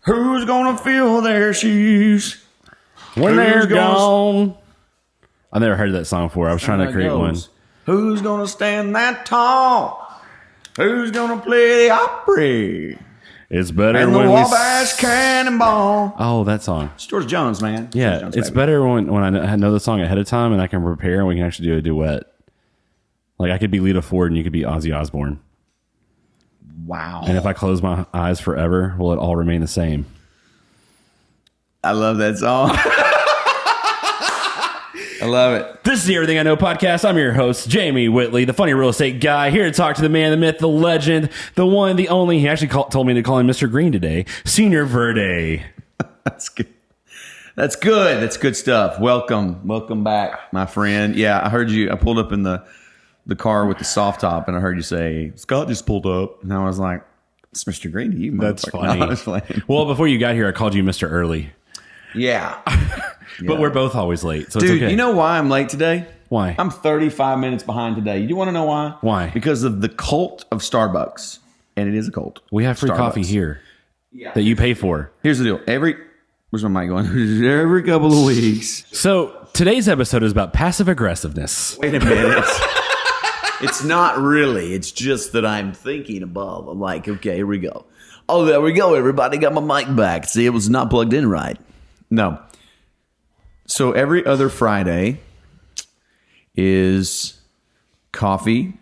Who's gonna fill their shoes when they're gone? I never heard that song before. I was trying to create one. Who's gonna stand that tall? Who's gonna play the Opry? It's better and when the Wabash Cannonball. Oh, that song. It's George Jones, man. Yeah, Jones, it's baby. better when I know the song ahead of time and I can prepare and we can actually do a duet. Like I could be Lita Ford and you could be Ozzy Osbourne. Wow. And if I close my eyes forever, will it all remain the same? I love that song. I love it. This is the Everything I Know podcast. I'm your host, Jamey Whitley, the funny real estate guy, here to talk to the man, the myth, the legend, the one, the only. He actually told me to call him Mr. Greene today, SrVerde. That's good. That's good. That's good stuff. Welcome back, my friend. Yeah, I heard you. I pulled up in the car with the soft top, and I heard you say, Scott just pulled up. And I was like, it's Mr. Greene. You That's motherfucker. funny. No, well, before you got here, I called you Mr. Early. Yeah. But we're both always late, so Dude, it's okay. you know why I'm late today? Why? I'm 35 minutes behind today. You want to know why? Why? Because of the cult of Starbucks. And it is a cult. We have free Starbucks. coffee here that you pay for. Here's the deal. Where's my mic going? Every couple of weeks. So today's episode is about passive aggressiveness. Wait a minute. It's not really. It's just that I'm thinking above. I'm like, okay, here we go. Oh, there we go. Everybody got my mic back. See, it was not plugged in right. No. So every other Friday is coffee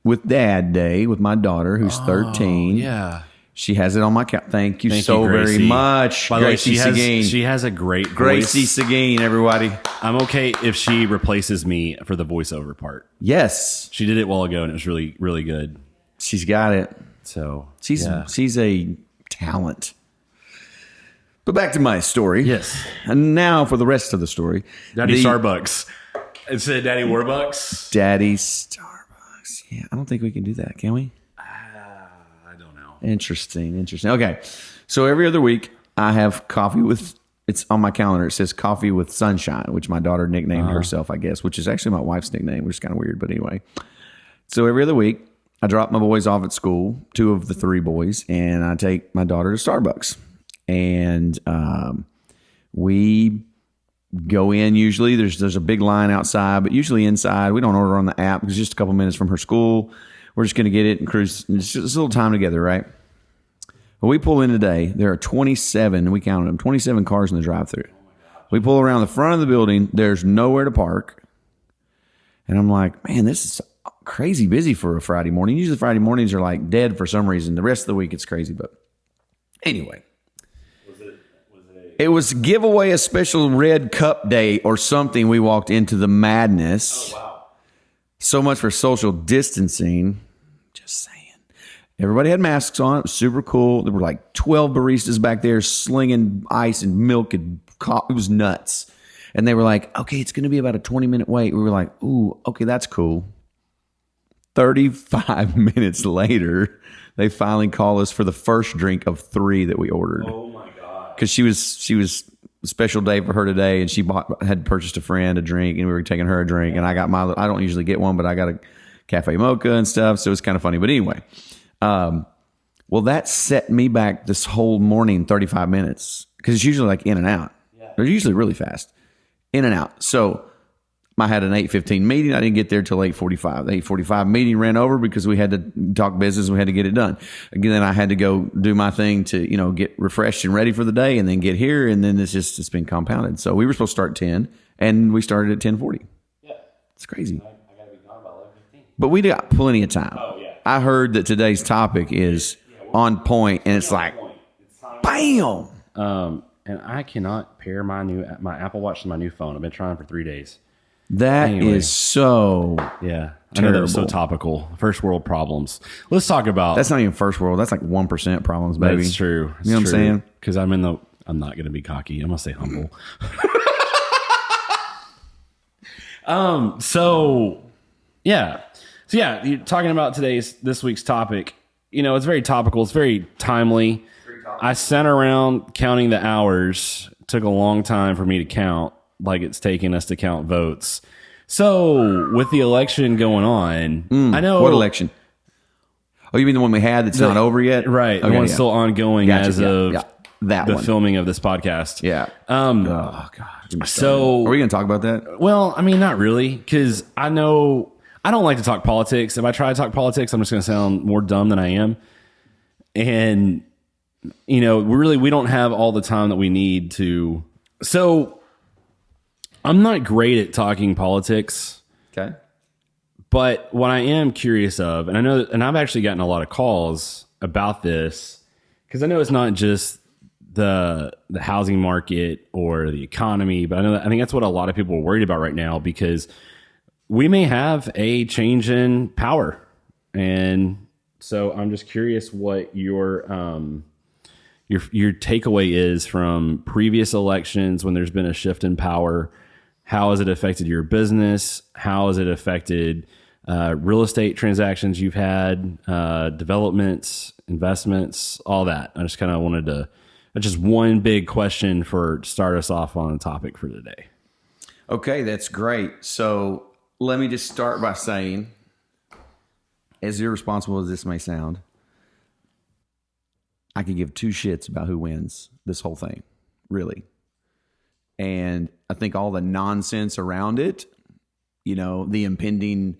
with Dad Day with my daughter, who's 13. Yeah. She has it on my couch. Thank you so Gracie. very much. By the way, Gracie Seguin. she has a great voice. Gracie Seguin, everybody. I'm okay if she replaces me for the voiceover part. Yes. She did it a while ago, and it was really, really good. She's got it. So She's a talent. But back to my story. Yes. And now for the rest of the story. Daddy Starbucks. It said Daddy Warbucks. Daddy Starbucks. Yeah, I don't think we can do that, can we? I don't know. Interesting. Okay. So every other week, I have coffee with, it's on my calendar. It says coffee with sunshine, which my daughter nicknamed herself, I guess, which is actually my wife's nickname, which is kind of weird. But anyway. So every other week, I drop my boys off at school, 2 of the 3 boys, and I take my daughter to Starbucks. And we go in usually. There's a big line outside, but usually inside. We don't order on the app because it's just a couple minutes from her school. We're just going to get it and cruise. It's just a little time together, right? Well, we pull in today. There are 27, we counted them, 27 cars in the drive-thru. We pull around the front of the building. There's nowhere to park. And I'm like, man, this is crazy busy for a Friday morning. Usually Friday mornings are like dead for some reason. The rest of the week it's crazy. But anyway. It was give away a special red cup day or something. We walked into the madness. Oh, wow. So much for social distancing. Just saying. Everybody had masks on. It was super cool. There were like 12 baristas back there slinging ice and milk and coffee. It was nuts. And they were like, okay, it's going to be about a 20-minute wait. We were like, ooh, okay, that's cool. 35 minutes later, they finally call us for the first drink of 3 that we ordered. Oh, my God. Because she was a special day for her today, and she had purchased a friend a drink, and we were taking her a drink. And I got I don't usually get one, but I got a cafe mocha and stuff, so it's kind of funny. But anyway, well, that set me back this whole morning 35 minutes because it's usually like in and out. Yeah. They're usually really fast. In and out. So I had an 8:15 meeting. I didn't get there till 8:45. The 8:45 meeting ran over because we had to talk business. We had to get it done. Again, then I had to go do my thing to, get refreshed and ready for the day and then get here. And then it's been compounded. So we were supposed to start at 10 and we started at 10:40. Yeah. It's crazy. I got to be gone by 11:15. But we got plenty of time. Oh, yeah. I heard that today's topic is on point and it's like, bam. And I cannot pair my Apple Watch to my new phone. I've been trying for 3 days. That is so terrible. I know that was so topical. First world problems. Let's talk about. That's not even first world. That's like 1% problems, baby. That's true. You know what I'm saying? Because I'm not going to be cocky. I'm going to stay humble. So you're talking about this week's topic. It's very topical. It's very timely. I sat around counting the hours. It took a long time for me to count, like it's taking us to count votes. So with the election going on, I know what election? Oh, you mean the one we had that's not over yet? Right. Okay, the one's still ongoing of the filming of this podcast. Yeah. Oh God. So are we going to talk about that? Well, I mean, not really, because I know I don't like to talk politics. If I try to talk politics, I'm just going to sound more dumb than I am. And, you know, we don't have all the time that we need to. So I'm not great at talking politics. Okay. But what I am curious of, and I know, and I've actually gotten a lot of calls about this, because I know it's not just the housing market or the economy, but I think that's what a lot of people are worried about right now, because we may have a change in power. And so I'm just curious what your takeaway is from previous elections when there's been a shift in power. How has it affected your business? How has it affected real estate transactions you've had, developments, investments, all that? I just kind of wanted to, just one big question to start us off on a topic for today. Okay, that's great. So let me just start by saying, as irresponsible as this may sound, I could give two shits about who wins this whole thing, really. And I think all the nonsense around it, you know, the impending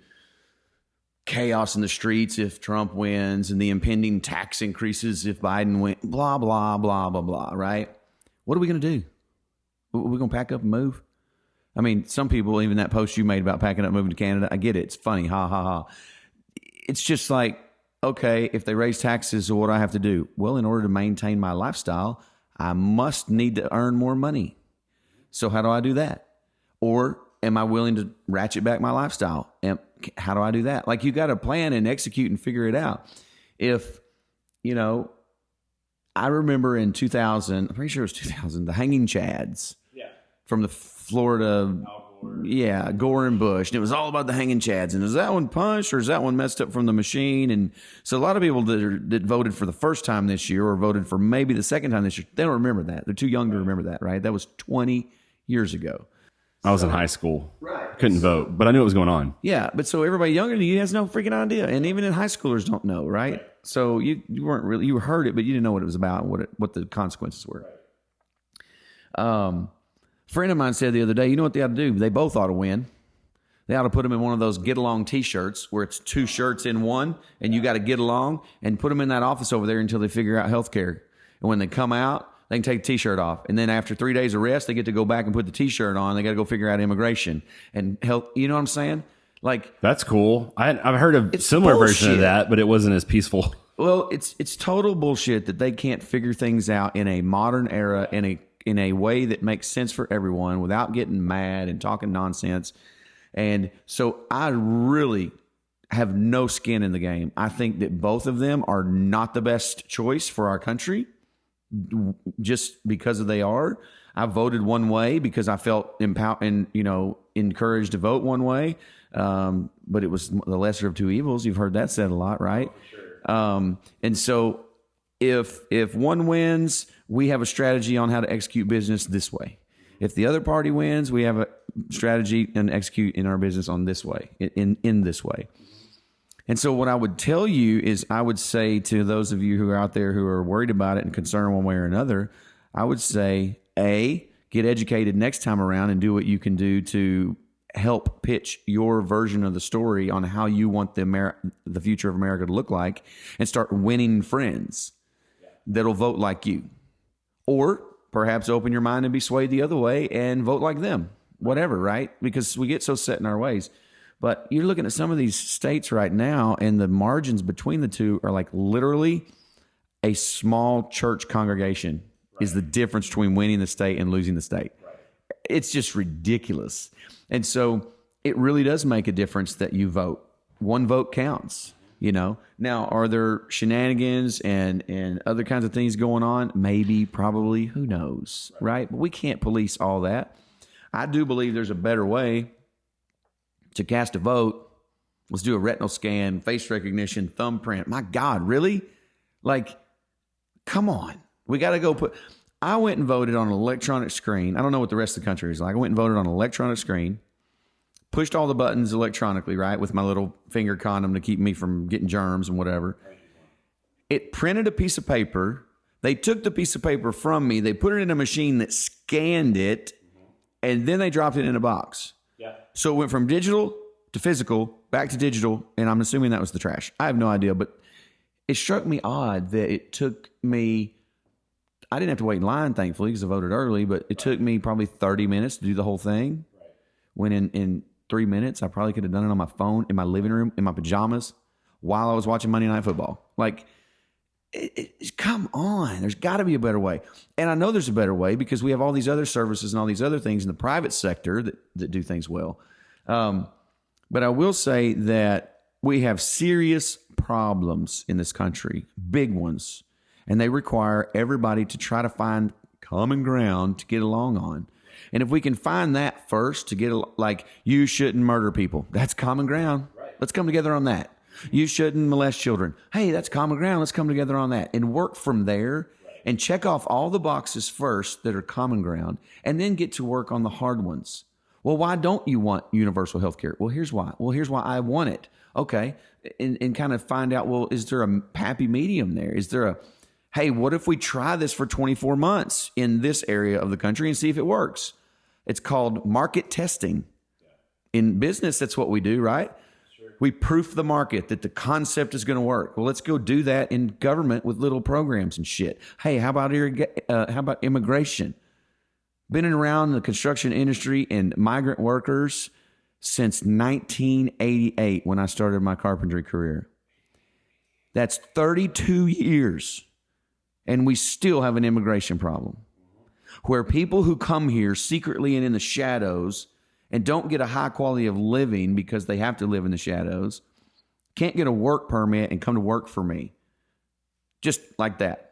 chaos in the streets if Trump wins, and the impending tax increases if Biden wins, blah, blah, blah, blah, blah, right? What are we going to do? Are we going to pack up and move? I mean, some people, even that post you made about packing up, moving to Canada, I get it. It's funny. Ha, ha, ha. It's just like, okay, if they raise taxes, what do I have to do? Well, in order to maintain my lifestyle, I must need to earn more money. So how do I do that? Or am I willing to ratchet back my lifestyle? And how do I do that? Like, you got to plan and execute and figure it out. If, you know, I remember in 2000, I'm pretty sure it was 2000, the Hanging Chads from the Florida, Gore and Bush. And it was all about the Hanging Chads. And is that one punched or is that one messed up from the machine? And so a lot of people that voted for the first time this year or voted for maybe the second time this year, they don't remember that. They're too young to remember that, right? That was 20 years ago. I was in high school. Right. Couldn't vote, but I knew what was going on. Yeah, but so everybody younger than you has no freaking idea. And even in high schoolers don't know, right? So you weren't really, you heard it, but you didn't know what it was about, what the consequences were. A friend of mine said the other day, you know what they ought to do? They both ought to win. They ought to put them in one of those get along t-shirts where it's two shirts in one and you got to get along, and put them in that office over there until they figure out healthcare. And when they come out, they can take the t-shirt off. And then after 3 days of rest, they get to go back and put the t-shirt on. They got to go figure out immigration and health. You know what I'm saying? Like, that's cool. I've heard of a similar version of that, but it wasn't as peaceful. Well, it's total bullshit that they can't figure things out in a modern era, in a way that makes sense for everyone without getting mad and talking nonsense. And so I really have no skin in the game. I think that both of them are not the best choice for our country, just because they are. I voted one way because I felt empowered and, encouraged to vote one way. But it was the lesser of two evils. You've heard that said a lot, right? Oh, sure. And so if one wins, we have a strategy on how to execute business this way. If the other party wins, we have a strategy and execute in our business on this way, in this way. And so what I would tell you is, I would say to those of you who are out there who are worried about it and concerned one way or another, I would say, A, get educated next time around and do what you can do to help pitch your version of the story on how you want the future of America to look like, and start winning friends that'll vote like you. Or perhaps open your mind and be swayed the other way and vote like them, whatever, right? Because we get so set in our ways. But you're looking at some of these states right now, and the margins between the two are like literally a small church congregation is the difference between winning the state and losing the state. It's just ridiculous. And so it really does make a difference that you vote. One vote counts, Now, are there shenanigans and other kinds of things going on? Maybe, probably, who knows, right? But we can't police all that. I do believe there's a better way to cast a vote. Let's do a retinal scan, face recognition, thumbprint. My God, really? Like, come on. We got to go I went and voted on an electronic screen. I don't know what the rest of the country is like. I went and voted on an electronic screen, pushed all the buttons electronically, right, with my little finger condom to keep me from getting germs and whatever. It printed a piece of paper, They took the piece of paper from me. They put it in a machine that scanned it, and then they dropped it in a box. Yeah. So it went from digital to physical, back to digital, and I'm assuming that was the trash. I have no idea, but it struck me odd that it took me, I didn't have to wait in line, thankfully, because I voted early, but it took me probably 30 minutes to do the whole thing. Right. When in 3 minutes, I probably could have done it on my phone, in my living room, in my pajamas, while I was watching Monday Night Football. Like, come on, there's got to be a better way. And I know there's a better way because we have all these other services and all these other things in the private sector that do things well. But I will say that we have serious problems in this country, big ones, and they require everybody to try to find common ground to get along on. And if we can find that first to get, like, you shouldn't murder people, that's common ground. Right. Let's come together on that. You shouldn't molest children. Hey, that's common ground. Let's come together on that and work from there and check off all the boxes first that are common ground and then get to work on the hard ones. Well, why don't you want universal health care? Well, here's why. Well, here's why I want it. Okay. And kind of find out, well, is there a happy medium there? Is there hey, what if we try this for 24 months in this area of the country and see if it works? It's called market testing. In business, that's what we do, right? We proof the market that the concept is going to work. Well, let's go do that in government with little programs and shit. Hey, how about immigration? Been around the construction industry and migrant workers since 1988 when I started my carpentry career. That's 32 years, and we still have an immigration problem where people who come here secretly and in the shadows and don't get a high quality of living because they have to live in the shadows, can't get a work permit and come to work for me. Just like that.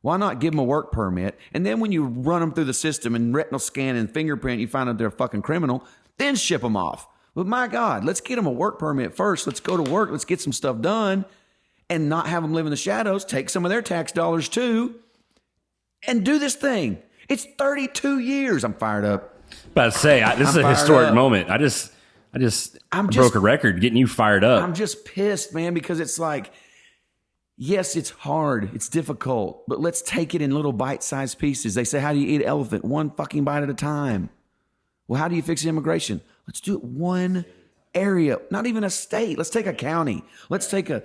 Why not give them a work permit? And then when you run them through the system and retinal scan and fingerprint, you find out they're a fucking criminal, then ship them off. But my God, let's get them a work permit first. Let's go to work. Let's get some stuff done and not have them live in the shadows. Take some of their tax dollars too and do this thing. It's 32 years. I'm fired up. About to say, this is a historic moment. I just broke a record getting you fired up. I'm just pissed, man, because it's like, yes, it's hard. It's difficult, but let's take it in little bite-sized pieces. They say, how do you eat an elephant? One fucking bite at a time. Well, how do you fix immigration? Let's do it one area, not even a state. Let's take a county. Let's take a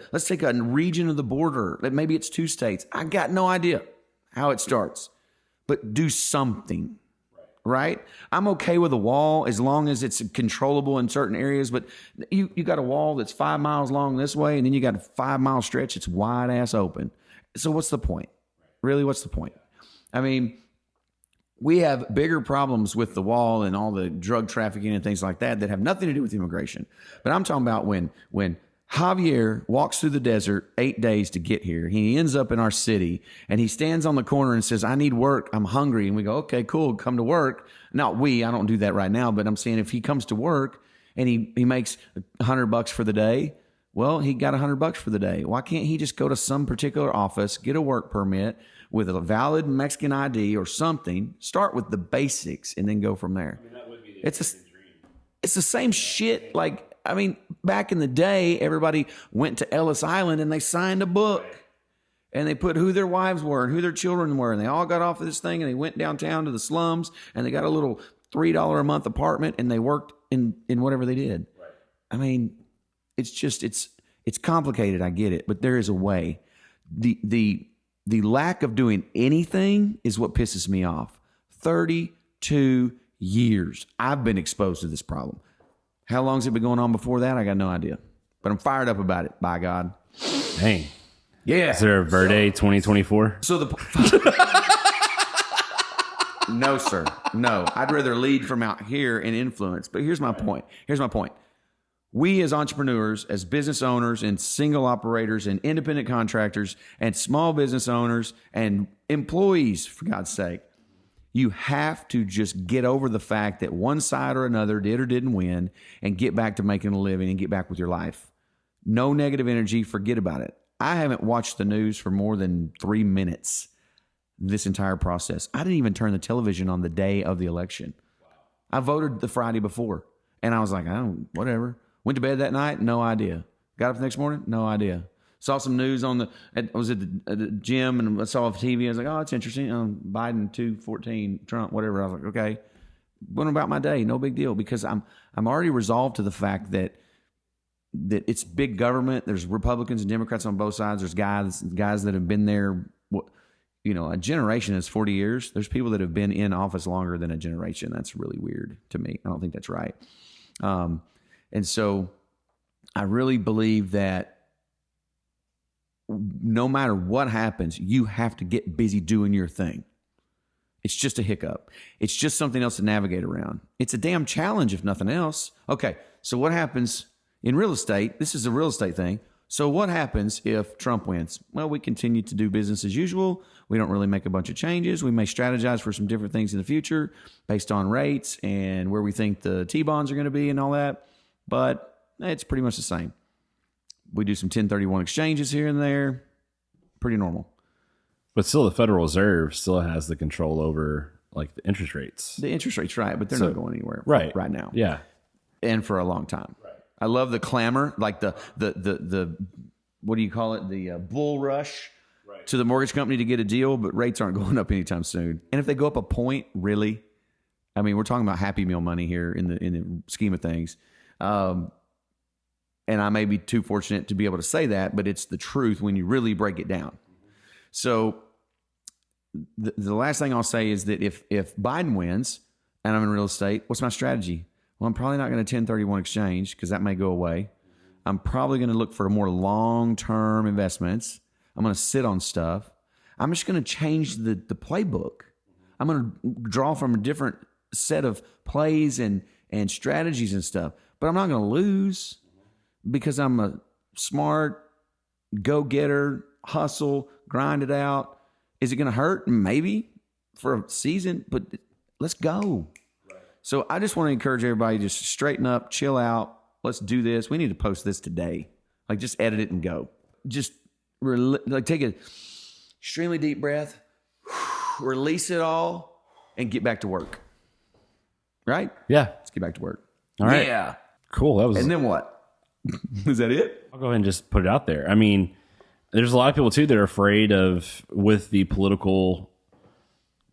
region of the border. Maybe it's 2 states. I got no idea how it starts, but do something. Right? I'm okay with a wall as long as it's controllable in certain areas, but you got a wall that's 5 miles long this way, and then you got a 5 mile stretch. It's wide ass open. So what's the point? Really, what's the point? I mean, we have bigger problems with the wall and all the drug trafficking and things like that have nothing to do with immigration. But I'm talking about when Javier walks through the desert 8 days to get here. He ends up in our city and he stands on the corner and says, I need work. I'm hungry. And we go, okay, cool. Come to work. Not we, I don't do that right now, but I'm saying if he comes to work and he makes $100 for the day, well, he got $100 for the day. Why can't he just go to some particular office, get a work permit with a valid Mexican ID or something, start with the basics and then go from there? I mean, that would be it's the same shit. Like, I mean, back in the day, everybody went to Ellis Island and they signed a book and they put who their wives were and who their children were. And they all got off of this thing and they went downtown to the slums and they got a little $3 a month apartment and they worked in whatever they did. Right. I mean, it's just, it's complicated. I get it, but there is a way. The lack of doing anything is what pisses me off. 32 years I've been exposed to this problem. How long's it been going on before that? I got no idea. But I'm fired up about it, by God. Dang. Yeah. Is there a Verde 2024? So no, sir. No. I'd rather lead from out here and influence. But here's my point. We as entrepreneurs, as business owners and single operators and independent contractors and small business owners and employees, for God's sake, you have to just get over the fact that one side or another did or didn't win and get back to making a living and get back with your life. No negative energy. Forget about it. I haven't watched the news for more than 3 minutes this entire process. I didn't even turn the television on the day of the election. I voted the Friday before and I was like, whatever. Went to bed that night. No idea. Got up the next morning. No idea. Saw some news I was at the gym and I saw a TV. I was like, oh, it's interesting. Biden 214, Trump, whatever. I was like, okay, went about my day. No big deal, because I'm already resolved to the fact that it's big government. There's Republicans and Democrats on both sides. There's guys that have been there. A generation is 40 years. There's people that have been in office longer than a generation. That's really weird to me. I don't think that's right. And so I really believe that no matter what happens, you have to get busy doing your thing. It's just a hiccup. It's just something else to navigate around. It's a damn challenge, if nothing else. Okay, so what happens in real estate? This is a real estate thing. So what happens if Trump wins? Well, we continue to do business as usual. We don't really make a bunch of changes. We may strategize for some different things in the future based on rates and where we think the T-bonds are going to be and all that. But it's pretty much the same. We do some 1031 exchanges here and there. Pretty normal. But still, the Federal Reserve still has the control over like the interest rates. The interest rates, right, but they're not going anywhere right now. Yeah. And for a long time. Right. I love the clamor, like the what do you call it? The bull rush to the mortgage company to get a deal, but rates aren't going up anytime soon. And if they go up a point, really, I mean, we're talking about Happy Meal money here in the scheme of things. And I may be too fortunate to be able to say that, but it's the truth when you really break it down. So the last thing I'll say is that if Biden wins and I'm in real estate, what's my strategy? Well, I'm probably not going to 1031 exchange because that may go away. I'm probably going to look for more long-term investments. I'm going to sit on stuff. I'm just going to change the playbook. I'm going to draw from a different set of plays and strategies and stuff. But I'm not going to lose because I'm a smart go-getter, hustle, grind it out. Is it going to hurt? Maybe for a season, but let's go. Right. So I just want to encourage everybody to just straighten up, chill out. Let's do this. We need to post this today. Like, just edit it and go. Just take a extremely deep breath, release it all, and get back to work. Right? Yeah. Let's get back to work. All right. Yeah. Cool. And then what? Is that it? I'll go ahead and just put it out there. I mean, there's a lot of people too that are afraid of, with the political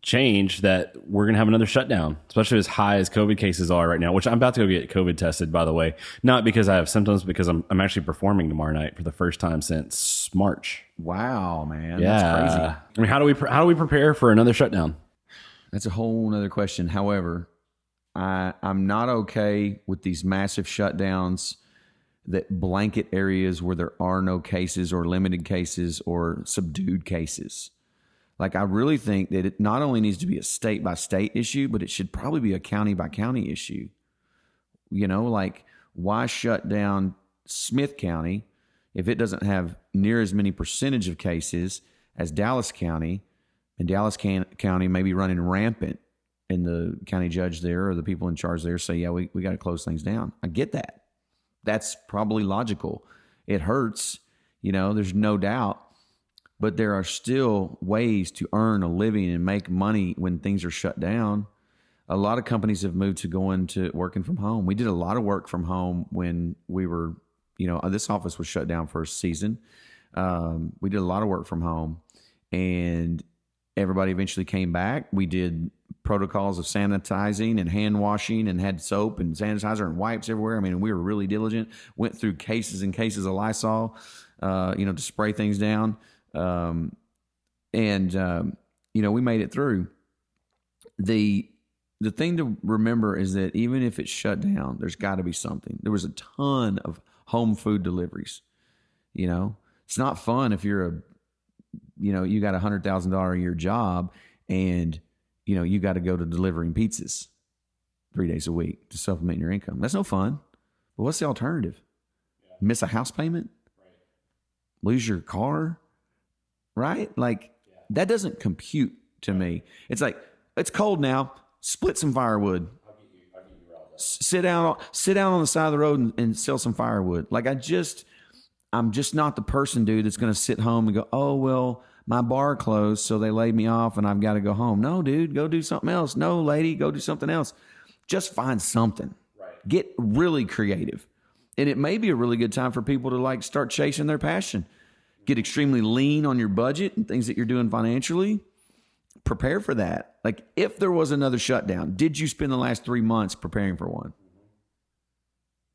change, that we're going to have another shutdown, especially as high as COVID cases are right now, which I'm about to go get COVID tested, by the way. Not because I have symptoms, because I'm actually performing tomorrow night for the first time since March. Wow, man. Yeah. That's crazy. I mean, how do we prepare for another shutdown? That's a whole other question. However, I'm not okay with these massive shutdowns that blanket areas where there are no cases or limited cases or subdued cases. Like, I really think that it not only needs to be a state by state issue, but it should probably be a county by county issue. You know, like, why shut down Smith County if it doesn't have near as many percentage of cases as Dallas County, and Dallas County may be running rampant, and the county judge there or the people in charge there say, yeah, we got to close things down. I get that. That's probably logical. It hurts, there's no doubt. But there are still ways to earn a living and make money when things are shut down. A lot of companies have moved to going to working from home. We did a lot of work from home when we were, this office was shut down for a season. We did a lot of work from home, and everybody eventually came back. We did protocols of sanitizing and hand washing and had soap and sanitizer and wipes everywhere. I mean, we were really diligent, went through cases and cases of Lysol, to spray things down. We made it through. The thing to remember is that even if it's shut down, there's got to be something. There was a ton of home food deliveries. It's not fun if you're you got $100,000 a year job and you got to go to delivering pizzas 3 days a week to supplement your income. That's no fun. But what's the alternative? Yeah. Miss a house payment? Right. Lose your car? Right? Like, that doesn't compute to me. It's like, it's cold now. Split some firewood. I'll get you riled up. Sit down on the side of the road and sell some firewood. Like, I'm just not the person, dude, that's going to sit home and go, oh, well, my bar closed, so they laid me off and I've got to go home. No, dude, go do something else. No, lady, go do something else. Just find something. Right. Get really creative. And it may be a really good time for people to start chasing their passion. get extremely lean on your budget and things that you're doing financially. Prepare for that. Like, if there was another shutdown, did you spend the last 3 months preparing for one?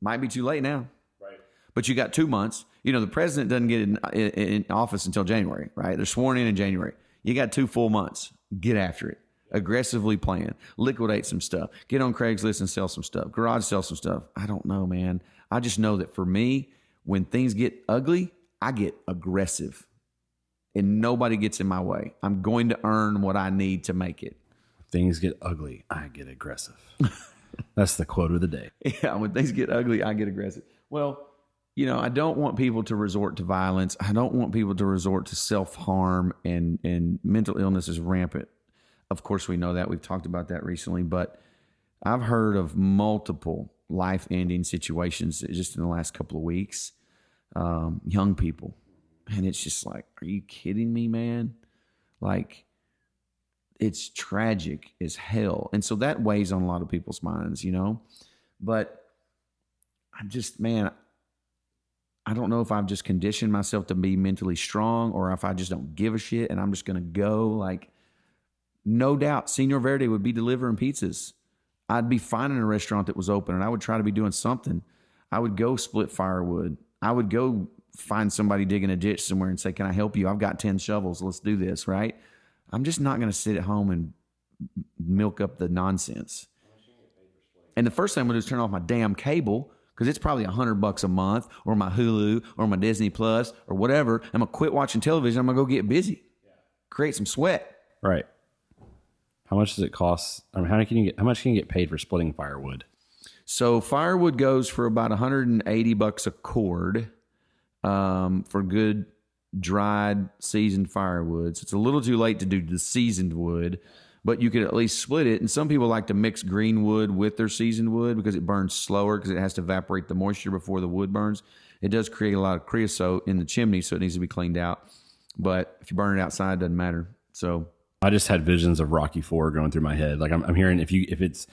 Might be too late now. Right. But you got 2 months. You know, the president doesn't get in office until January, right? They're sworn in January. You got 2 full months. Get after it. Aggressively plan. Liquidate some stuff. Get on Craigslist and sell some stuff. Garage sell some stuff. I don't know, man. I just know that for me, when things get ugly, I get aggressive. And nobody gets in my way. I'm going to earn what I need to make it. Things get ugly, I get aggressive. That's the quote of the day. Yeah, when things get ugly, I get aggressive. Well, you know, I don't want people to resort to violence. I don't want people to resort to self-harm, and mental illness is rampant. Of course, we know that. We've talked about that recently, but I've heard of multiple life-ending situations just in the last couple of weeks. Young people. And it's just like, are you kidding me, man? Like, it's tragic as hell. And so that weighs on a lot of people's minds, you know? But I just, man, I don't know if I've just conditioned myself to be mentally strong or if I just don't give a shit and I'm just going to go. Like, no doubt, SrVerde would be delivering pizzas. I'd be finding a restaurant that was open and I would try to be doing something. I would go split firewood. I would go find somebody digging a ditch somewhere and say, can I help you? I've got 10 shovels. Let's do this, right? I'm just not going to sit at home and milk up the nonsense. And the first thing I'm going to do is turn off my damn cable because it's probably $100 a month, or my Hulu or my Disney Plus or whatever. I'm going to quit watching television. I'm going to go get busy, create some sweat. Right. How much does it cost? I mean, how much can you get paid for splitting firewood? So firewood goes for about $180 a cord. For good dried seasoned firewood. So it's a little too late to do the seasoned wood, but you could at least split it. And some people like to mix green wood with their seasoned wood because it burns slower because it has to evaporate the moisture before the wood burns. It does create a lot of creosote in the chimney, so it needs to be cleaned out. But if you burn it outside, it doesn't matter. So I just had visions of Rocky IV going through my head. Like I'm hearing if it's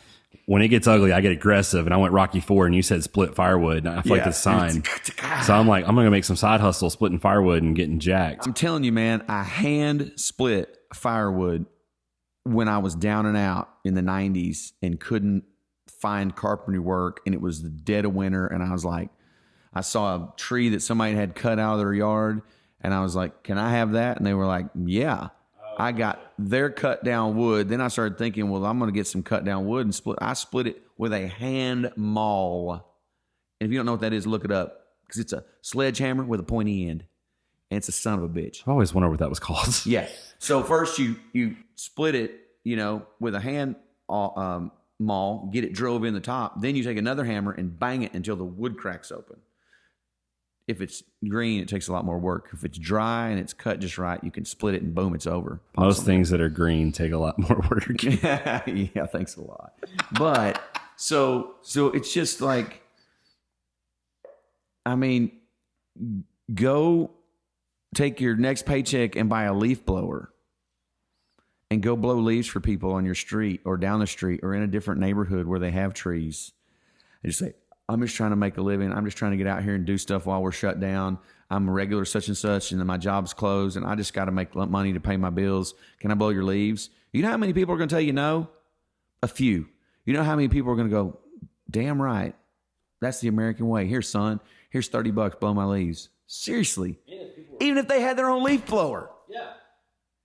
when it gets ugly, I get aggressive, and I went Rocky IV, and you said split firewood, and I feel like the sign. So I'm like, I'm gonna make some side hustle splitting firewood and getting jacked. I'm telling you, man, I hand split firewood when I was down and out in the 90s and couldn't find carpentry work, and it was the dead of winter, and I was like, I saw a tree that somebody had cut out of their yard, and I was like, can I have that? And they were like, yeah. I got their cut down wood. Then I started thinking, well, I'm going to get some cut down wood and split. I split it with a hand maul. And if you don't know what that is, look it up because it's a sledgehammer with a pointy end. And it's a son of a bitch. I always wondered what that was called. Yeah. So first you split it, you know, with a hand maul, get it drove in the top. Then you take another hammer and bang it until the wood cracks open. If it's green, it takes a lot more work. If it's dry and it's cut just right, you can split it and boom, it's over. Most things that are green take a lot more work. Yeah, thanks a lot. But so it's just like, I mean, go take your next paycheck and buy a leaf blower and go blow leaves for people on your street or down the street or in a different neighborhood where they have trees. And just say, I'm just trying to make a living. I'm just trying to get out here and do stuff while we're shut down. I'm a regular such and such, and then my job's closed, and I just got to make money to pay my bills. Can I blow your leaves? You know how many people are going to tell you no? A few. You know how many people are going to go, damn right. That's the American way. Here, son. Here's $30. Blow my leaves. Seriously. Even if they had their own leaf blower. Yeah.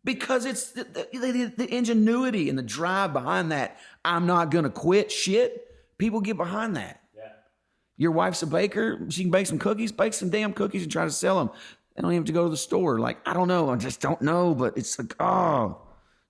Because it's the ingenuity and the drive behind that. I'm not going to quit shit. People get behind that. Your wife's a baker. She can bake some cookies. Bake some damn cookies and try to sell them. They don't even have to go to the store. Like, I don't know. I just don't know. But it's like,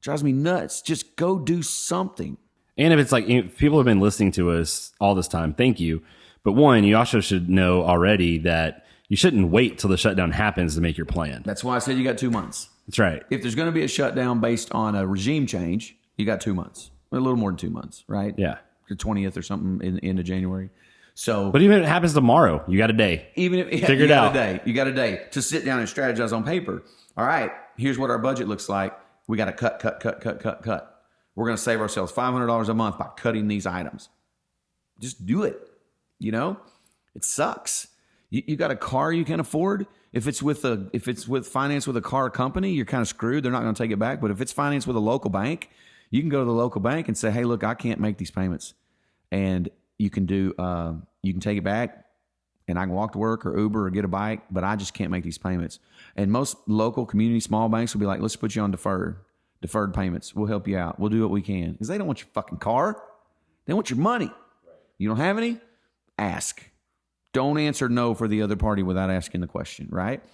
drives me nuts. Just go do something. And if it's like, if people have been listening to us all this time, thank you. But one, you also should know already that you shouldn't wait till the shutdown happens to make your plan. That's why I said you got 2 months. That's right. If there's going to be a shutdown based on a regime change, you got 2 months. A little more than 2 months, right? Yeah. The 20th or something in the end of January. So, but even if it happens tomorrow, you got a day. Even if figure it out. You got a day to sit down and strategize on paper. All right, here's what our budget looks like. We got to cut. We're going to save ourselves $500 a month by cutting these items. Just do it. You know, it sucks. You got a car you can afford. If it's with finance with a car company, you're kind of screwed. They're not going to take it back. But if it's finance with a local bank, you can go to the local bank and say, "Hey, look, I can't make these payments," and you can take it back, and I can walk to work or Uber or get a bike, but I just can't make these payments. And most local community small banks will be like, "Let's put you on deferred payments. We'll help you out. We'll do what we can," because they don't want your fucking car. They want your money. You don't have any? Ask. Don't answer no for the other party without asking the question, right?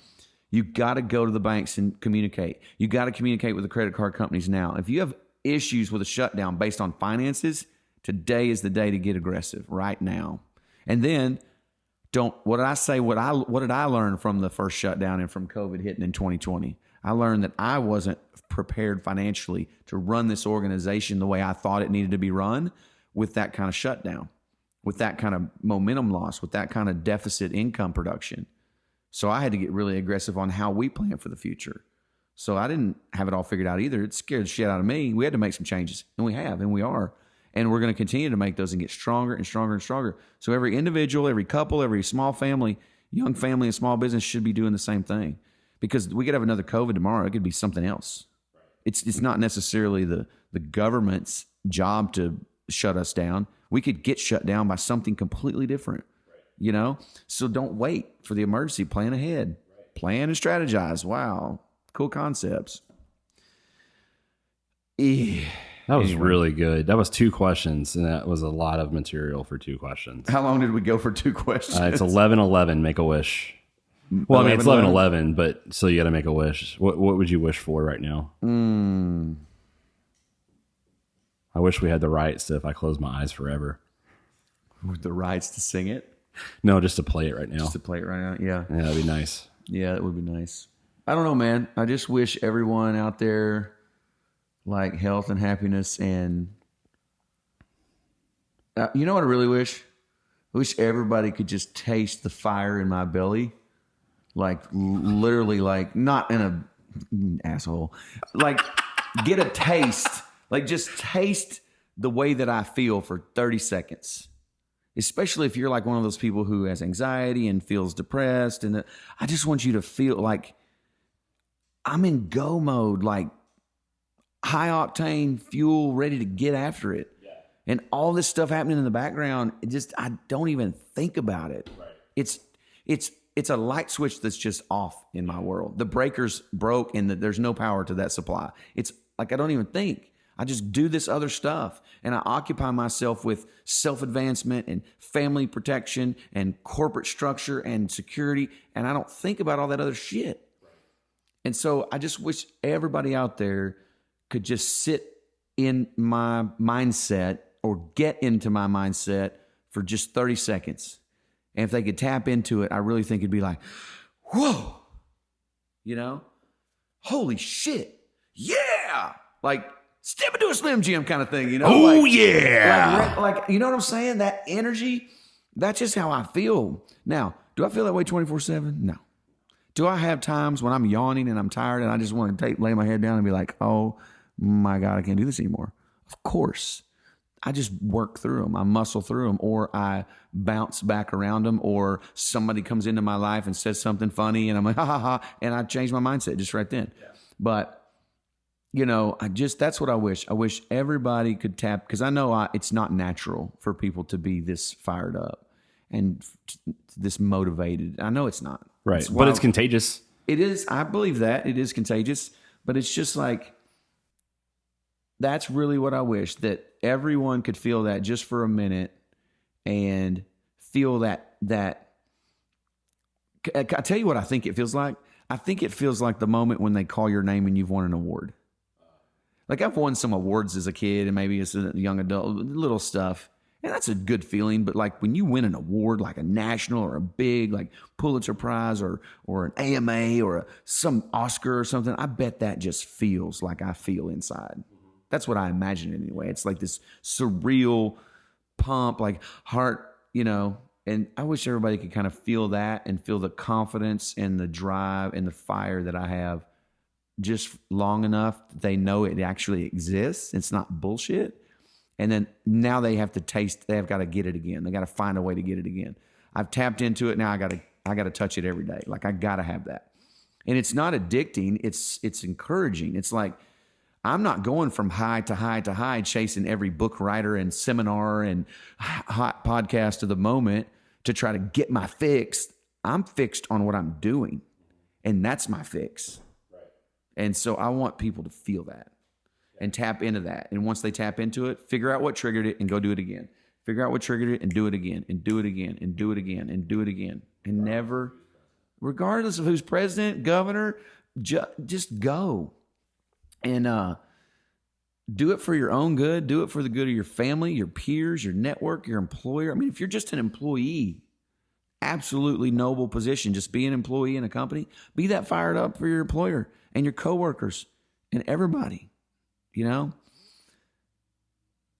You got to go to the banks and communicate. You got to communicate with the credit card companies now. If you have issues with a shutdown based on finances, today is the day to get aggressive, right now. And then what did I say? What did I learn from the first shutdown and from COVID hitting in 2020? I learned that I wasn't prepared financially to run this organization the way I thought it needed to be run with that kind of shutdown, with that kind of momentum loss, with that kind of deficit income production. So I had to get really aggressive on how we plan for the future. So I didn't have it all figured out either. It scared the shit out of me. We had to make some changes, and we have, and we are. And we're going to continue to make those and get stronger and stronger and stronger. So every individual, every couple, every small family, young family, and small business should be doing the same thing. Because we could have another COVID tomorrow. It could be something else. It's not necessarily the government's job to shut us down. We could get shut down by something completely different, you know? So don't wait for the emergency. Plan ahead. Plan and strategize. Wow. Cool concepts. That was really good. That was 2 questions, and that was a lot of material for 2 questions. How long did we go for 2 questions? It's 11:11. Make a wish. Well, I mean, it's 11:11, but still you got to make a wish. What would you wish for right now? I wish we had the rights to If I Close My Eyes Forever. With the rights to sing it? No, just to play it right now. Just to play it right now, yeah. Yeah, that'd be nice. Yeah, that would be nice. I don't know, man. I just wish everyone out there like health and happiness, and you know what I really wish? I wish everybody could just taste the fire in my belly. Like literally, like not in a asshole. Like get a taste. Like just taste the way that I feel for 30 seconds. Especially if you're like one of those people who has anxiety and feels depressed. And I just want you to feel like I'm in go mode, like high octane fuel, ready to get after it. Yeah. And all this stuff happening in the background, I don't even think about it. Right. It's a light switch that's just off in my world. The breaker's broke and there's no power to that supply. It's like I don't even think. I just do this other stuff, and I occupy myself with self-advancement and family protection and corporate structure and security, and I don't think about all that other shit. And so I just wish everybody out there could just sit in my mindset or get into my mindset for just 30 seconds. And if they could tap into it, I really think it'd be like, whoa, you know, holy shit, yeah, like step into a Slim Jim kind of thing, you know? Oh, like, yeah. Like, you know what I'm saying? That energy, that's just how I feel. Now, do I feel that way 24/7? No. Do I have times when I'm yawning and I'm tired and I just want to lay my head down and be like, oh my God, I can't do this anymore? Of course. I just work through them. I muscle through them, or I bounce back around them, or somebody comes into my life and says something funny and I'm like, ha ha ha, and I change my mindset just right then. Yeah. But you know, that's what I wish. I wish everybody could tap, because I know it's not natural for people to be this fired up and this motivated. I know it's not. Right. But it's contagious. It is. I believe that. It is contagious. But it's just like, that's really what I wish, that everyone could feel that just for a minute and feel that. I tell you what I think it feels like. I think it feels like the moment when they call your name and you've won an award. Like I've won some awards as a kid and maybe as a young adult, little stuff. And that's a good feeling. But like when you win an award, like a national or a big like Pulitzer Prize or an AMA or some Oscar or something, I bet that just feels like I feel inside. That's what I imagine anyway. It's like this surreal pump, like heart, you know. And I wish everybody could kind of feel that and feel the confidence and the drive and the fire that I have, just long enough that they know it actually exists. It's not bullshit. And then now they have to got to get it again. They got to find a way to get it again. I've tapped into it. Now I got to I got to touch it every day. Like I got to have that. And it's not addicting. It's encouraging. It's like, I'm not going from high to high to high, chasing every book writer and seminar and hot podcast of the moment to try to get my fix. I'm fixed on what I'm doing, and that's my fix. Right. And so I want people to feel that and tap into that. And once they tap into it, figure out what triggered it and go do it again. Figure out what triggered it and do it again and do it again and do it again and do it again. And never, regardless of who's president, governor, just go. And do it for your own good. Do it for the good of your family, your peers, your network, your employer. I mean, if you're just an employee, absolutely noble position, just be an employee in a company. Be that fired up for your employer and your coworkers and everybody. You know,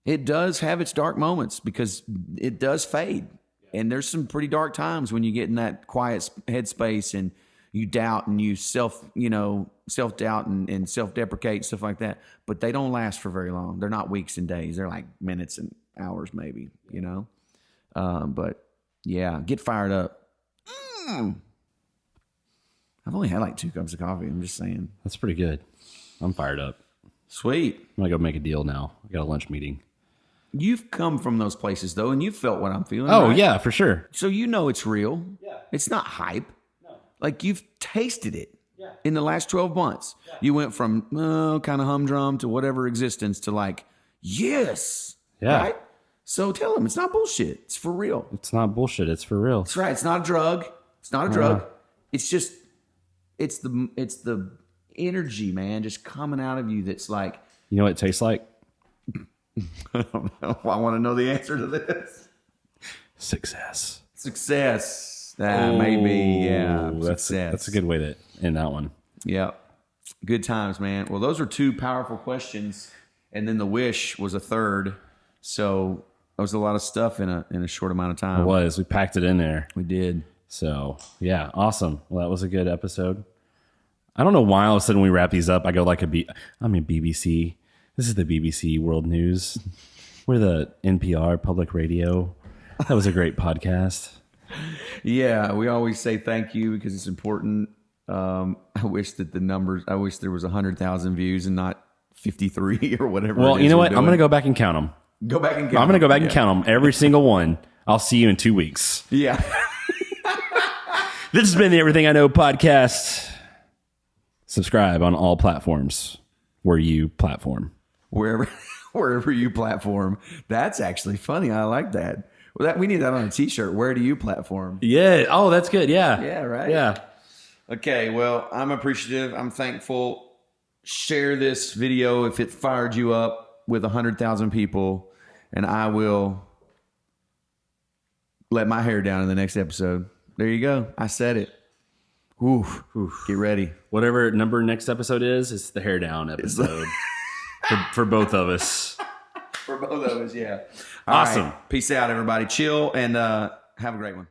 it does have its dark moments because it does fade. And there's some pretty dark times when you get in that quiet headspace and you doubt and you self-doubt and self-deprecate, stuff like that. But they don't last for very long. They're not weeks and days. They're like minutes and hours maybe, you know. But, yeah, get fired up. I've only had like 2 cups of coffee. I'm just saying. That's pretty good. I'm fired up. Sweet. I'm going to go make a deal now. I got a lunch meeting. You've come from those places, though, and you've felt what I'm feeling. Oh, right? yeah, for sure. So you know it's real. Yeah. It's not hype. No. Like you've tasted it. Yeah. In the last 12 months. Yeah. You went from kind of humdrum to whatever existence to like, yes. Yeah. Right? So tell them it's not bullshit. It's for real. It's not bullshit. It's for real. That's right. It's not a drug. It's not a drug. It's just, it's the energy, man, just coming out of you that's like. You know what it tastes like? I don't know. I want to know the answer to this. Success. Maybe, yeah. Success. That's a good way to end that one. Yeah. Good times, man. Well, those are 2 powerful questions. And then the wish was a third. So that was a lot of stuff in a short amount of time. It was. We packed it in there. We did. So, yeah, awesome. Well, that was a good episode. I don't know why all of a sudden we wrap these up. I go like BBC. This is the BBC World News. We're the NPR Public Radio. That was a great podcast. Yeah, we always say thank you because it's important. I wish there was 100,000 views and not 53 or whatever. Well, you know what? I'm going to go back and count them. I'm going to go back and count them, every single one. I'll see you in 2 weeks. Yeah. This has been the Everything I Know podcast. Subscribe on all platforms where you platform. Wherever you platform. That's actually funny. I like that. Well, we need that on a t-shirt. Where do you platform? Yeah. Oh, that's good. Yeah. Yeah, right? Yeah. Okay, well, I'm appreciative. I'm thankful. Share this video if it fired you up with 100,000 people, and I will let my hair down in the next episode. There you go. I said it. Oof. Get ready. Whatever number next episode is, it's the hair down episode for both of us. For both of us, yeah. Awesome. All right. Peace out, everybody. Chill and have a great one.